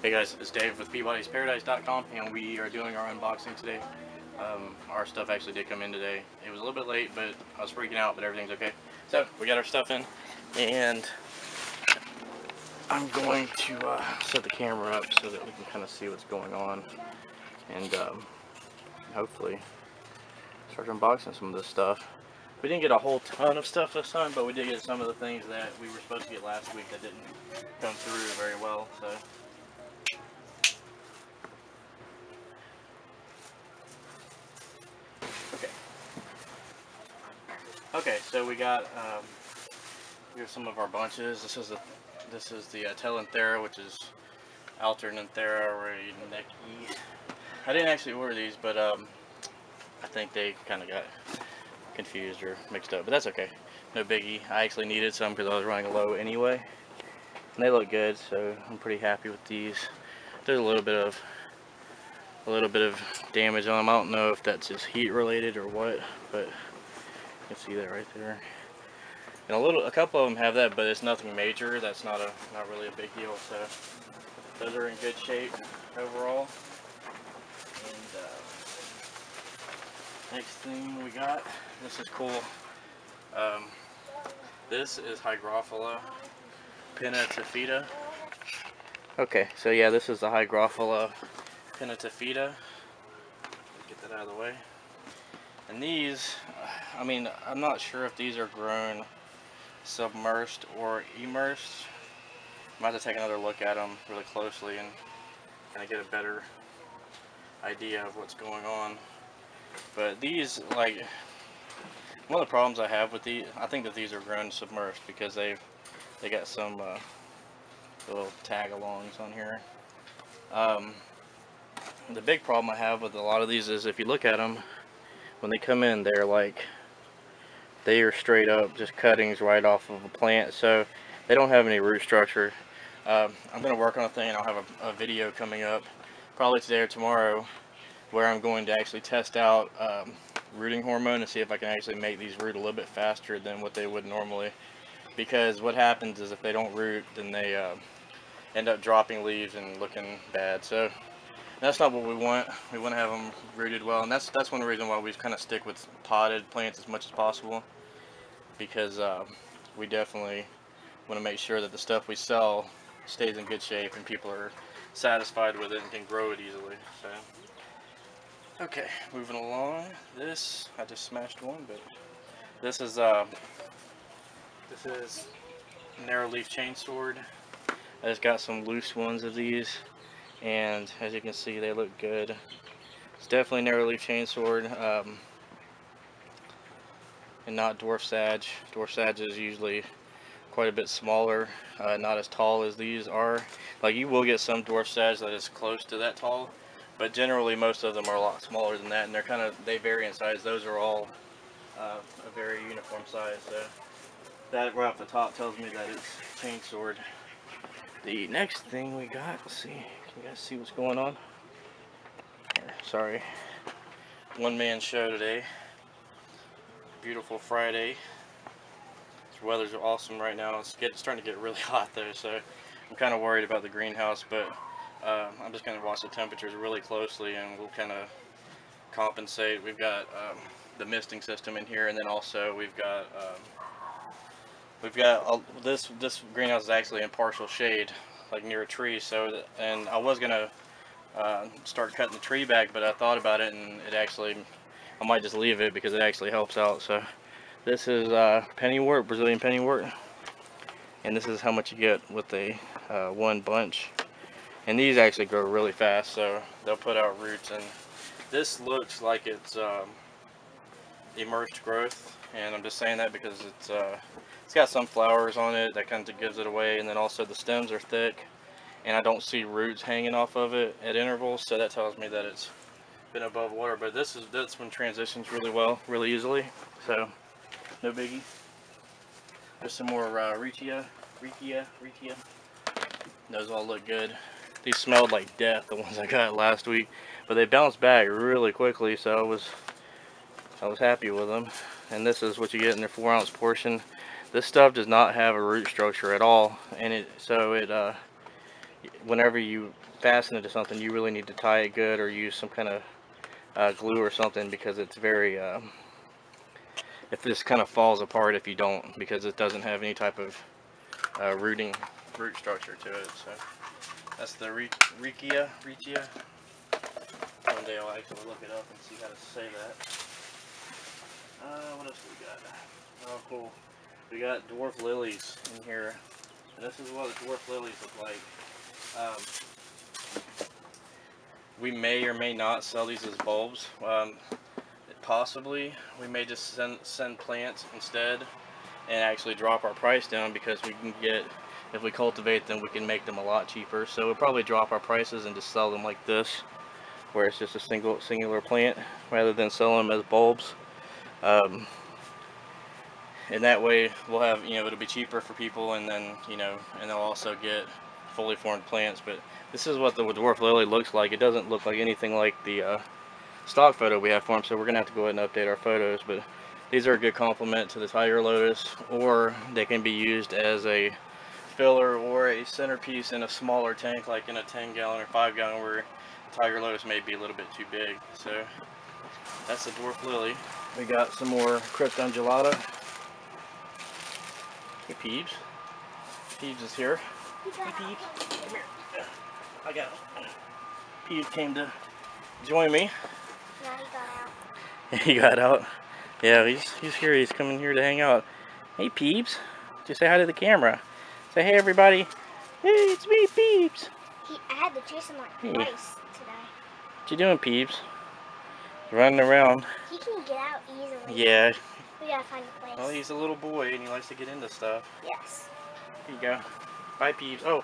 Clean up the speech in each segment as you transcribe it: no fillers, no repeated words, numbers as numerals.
Hey guys, it's Dave with Peabody'sParadise.com, and we are doing our unboxing today. Our stuff actually did come in today. It was a little bit late, but I was freaking out, but everything's okay. So we got our stuff in, and I'm going to set the camera up so that we can kind of see what's going on, and hopefully start unboxing some of this stuff. We didn't get a whole ton of stuff this time, but we did get some of the things that we were supposed to get last week that didn't come through very well. So. Okay, so we got here's some of our bunches. This is the Telenthera, which is Alternanthera reinecki. I didn't actually order these, but I think they kind of got confused or mixed up, but that's okay. No biggie. I actually needed some because I was running low anyway, and they look good, so I'm pretty happy with these. There's a little bit of damage on them. I don't know if that's just heat related or what, but you can see that right there. And a couple of them have that, but it's nothing major. That's not really a big deal. So those are in good shape overall. And next thing we got, this is cool. This is Hygrophila pinnatifida. Okay, so yeah, this is the Hygrophila pinnatifida. Get that out of the way. And these, I mean, I'm not sure if these are grown submersed or immersed. I might have to take another look at them really closely and kind of get a better idea of what's going on. But these, like, one of the problems I have with these, I think that these are grown submersed because they got some little tag-alongs on here. The big problem I have with a lot of these is if you look at them, when they come in, they are straight up just cuttings right off of a plant, so they don't have any root structure. I'm going to work on a thing, and I'll have a video coming up probably today or tomorrow where I'm going to actually test out rooting hormone and see if I can actually make these root a little bit faster than what they would normally, because what happens is if they don't root, then they end up dropping leaves and looking bad. So that's not what we want. We want to have them rooted well, and that's one reason why we kind of stick with potted plants as much as possible, because we definitely want to make sure that the stuff we sell stays in good shape and people are satisfied with it and can grow it easily. So, okay, moving along. This, I just smashed one, but this is narrow leaf chainsword. I just got some loose ones of these, and as you can see, they look good. It's definitely narrow leaf chainsword, and not dwarf sage. Dwarf sage is usually quite a bit smaller, not as tall as these are. Like, you will get some dwarf sage that is close to that tall, but generally most of them are a lot smaller than that, and they vary in size. Those are all a very uniform size, so that right off the top tells me that it's chainsword. The next thing we got, let's see, can you guys see what's going on? Here, sorry, one-man show today. Beautiful Friday. The weather's awesome right now. It's starting to get really hot though, so I'm kind of worried about the greenhouse, but I'm just going to watch the temperatures really closely and we'll kind of compensate. We've got the misting system in here, and then also we've got this greenhouse is actually in partial shade, like near a tree. So, and I was going to start cutting the tree back, but I thought about it, and I might just leave it because it actually helps out. So this is pennywort, Brazilian pennywort, and this is how much you get with a one bunch. And these actually grow really fast, so they'll put out roots. And this looks like it's immersed growth, and I'm just saying that because it's got some flowers on it that kind of gives it away, and then also the stems are thick, and I don't see roots hanging off of it at intervals, so that tells me that it's been above water. But this one transitions really well, really easily, so no biggie. There's some more Riccia. Those all look good. These smelled like death, the ones I got last week, but they bounced back really quickly, so I was happy with them. And this is what you get in their 4-ounce portion. This stuff does not have a root structure at all, and whenever you fasten it to something, you really need to tie it good or use some kind of glue or something, because it's very if this kind of falls apart if you don't, because it doesn't have any type of root structure to it. So that's the Riccia. One day I'll actually look it up and see how to say that. What else do we got? Oh, cool. We got dwarf lilies in here, and this is what the dwarf lilies look like. We may or may not sell these as bulbs. Possibly we may just send plants instead and actually drop our price down, because we can get, if we cultivate them, we can make them a lot cheaper. So we'll probably drop our prices and just sell them like this, where it's just a singular plant, rather than selling them as bulbs. And that way we'll have, it'll be cheaper for people, and then, and they'll also get fully formed plants. But this is what the dwarf lily looks like. It doesn't look like anything like the stock photo we have for them, so we're gonna have to go ahead and update our photos. But these are a good complement to the tiger lotus, or they can be used as a filler or a centerpiece in a smaller tank, like in a 10-gallon or 5-gallon, where the tiger lotus may be a little bit too big. So that's the dwarf lily. We got some more Crypt undulata. Hey Peebs. Peebs is here. Hey Peebs, come here. I got him. Peebs came to join me. No, he got out. He got out. Yeah, he's here. He's coming here to hang out. Hey Peebs. Just say hi to the camera. Say hey everybody. Hey, it's me, Peebs. I had to chase him like twice today. What you doing, Peebs? Running around. He can get out easily. Yeah. We gotta find a place. Well, he's a little boy and he likes to get into stuff. Yes. Here you go. Bye, Peebs. Oh,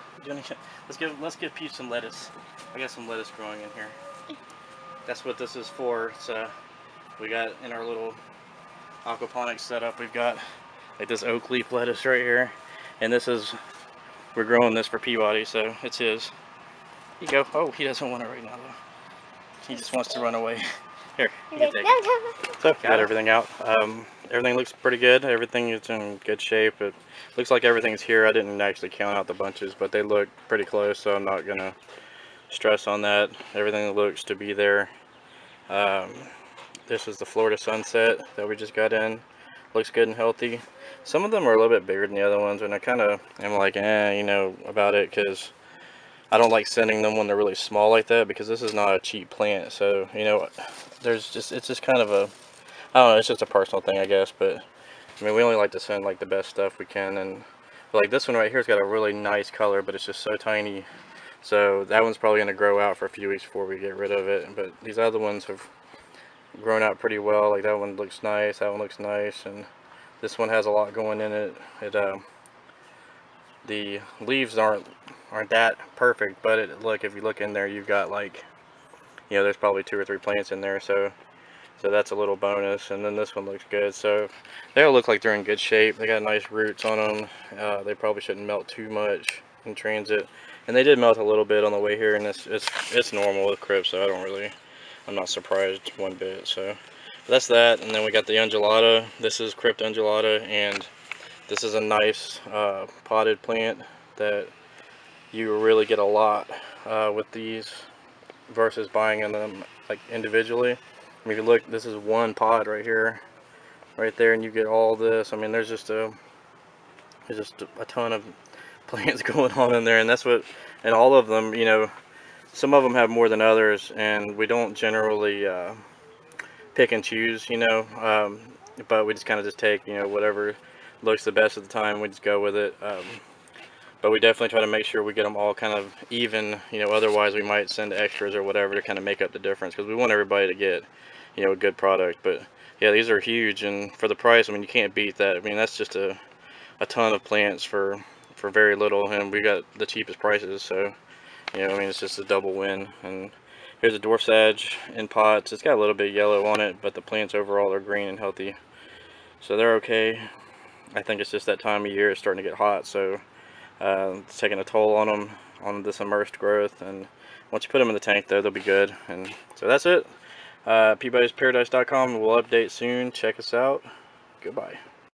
let's give Peebs some lettuce. I got some lettuce growing in here. That's what this is for. It's we got in our little aquaponics setup, we've got like this oak leaf lettuce right here, and we're growing this for Peabody, so it's his. Here you go. Oh, he doesn't want it right now though. He just wants to run away. Here, you can take it. So got everything out. Everything looks pretty good. Everything is in good shape. It looks like everything's here. I didn't actually count out the bunches, but they look pretty close, so I'm not gonna stress on that. Everything looks to be there. This is the Florida Sunset that we just got in. Looks good and healthy. Some of them are a little bit bigger than the other ones, and I kind of am like, about it, because I don't like sending them when they're really small like that, because this is not a cheap plant. So, it's just kind of a, I don't know, it's just a personal thing, I guess. But I mean, we only like to send like the best stuff we can, and like this one right here has got a really nice color, but it's just so tiny. So that one's probably going to grow out for a few weeks before we get rid of it. But these other ones have grown out pretty well. Like that one looks nice, that one looks nice, and this one has a lot going in it. The leaves aren't that perfect, but look, if you look in there, you've got like, there's probably 2 or 3 plants in there, so that's a little bonus. And then this one looks good, so they all look like they're in good shape. They got nice roots on them. They probably shouldn't melt too much in transit, and they did melt a little bit on the way here, and it's normal with Crypt, so I'm not surprised one bit. So that's that. And then we got the undulata. This is Crypt undulata, and this is a nice potted plant that you really get a lot with these versus buying them like individually. I mean, if you look, this is one pod right here, right there, and you get all this. I mean, there's just a ton of plants going on in there, and and all of them, some of them have more than others, and we don't generally pick and choose, but we just kind of just take, whatever looks the best at the time, we just go with it. But we definitely try to make sure we get them all kind of even, otherwise we might send extras or whatever to kind of make up the difference, because we want everybody to get, a good product. But yeah, these are huge, and for the price, I mean, you can't beat that. I mean, that's just a ton of plants for very little, and we got the cheapest prices. So I mean, it's just a double win. And here's a dwarf sage in pots. It's got a little bit of yellow on it, but the plants overall are green and healthy, so they're okay. I think it's just that time of year, it's starting to get hot, so it's taking a toll on them, on this immersed growth. And once you put them in the tank though, they'll be good. And so that's it. Peabody'sParadise.com will update soon. Check us out. Goodbye.